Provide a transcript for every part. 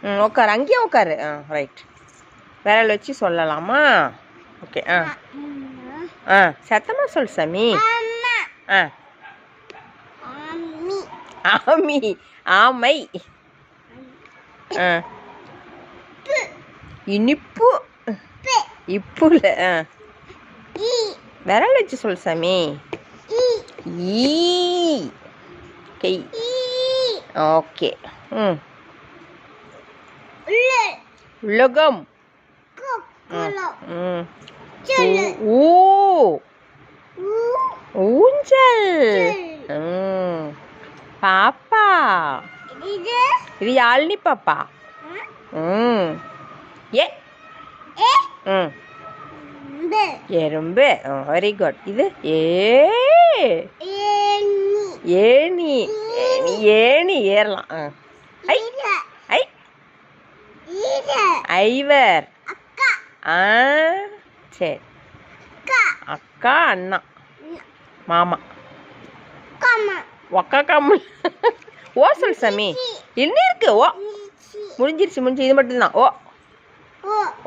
உட்காரு, அங்கேயே உட்காரு. ரைட். விரல் வச்சு சொல்லலாமா? ஓகே. சத்தமா சொல் சாமி. ஆமி, ஆமை. இனிப்பு, இப்புல. விரல் வச்சு சொல் சாமி. ஈ, கை. ஓகே. உலகம். ஊஞ்சல். பாப்பா. இது யாழினி பாப்பா. ஏ எறும்பு. Very good. இது ஏணி. ஏணி ஏறலாம். ஐவர். சரி. அக்கா, அண்ணா, மாமா. ஒக்கா கம்மல். ஓ சொல் சாமி. என்ன இருக்கு? ஓ முடிஞ்சிருச்சு. இது மட்டும்தான். ஓ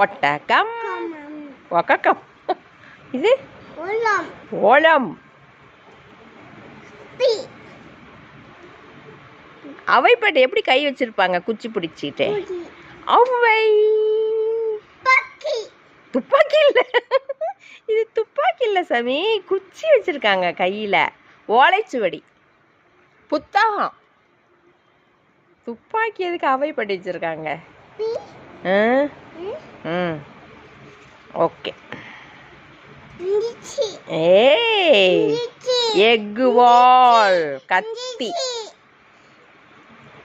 ஒட்டகம். ஒக்கக்கம். இது ஓலம். அவைப்பட்டு எப்படி கை வச்சிருப்பாங்க குச்சி பிடிச்சிட்டு? அவை. துப்பாக்கி இல்ல. இது துப்பாக்கி இல்ல சாமி, குச்சி வச்சிருக்காங்க கையில. ஓலைச்சுவடி. புத்தகம். துப்பாக்கி எதுக்கு அவைப்பட்டு வச்சிருக்காங்க? ஓகே. ஏய், எக் வால். கத்தி.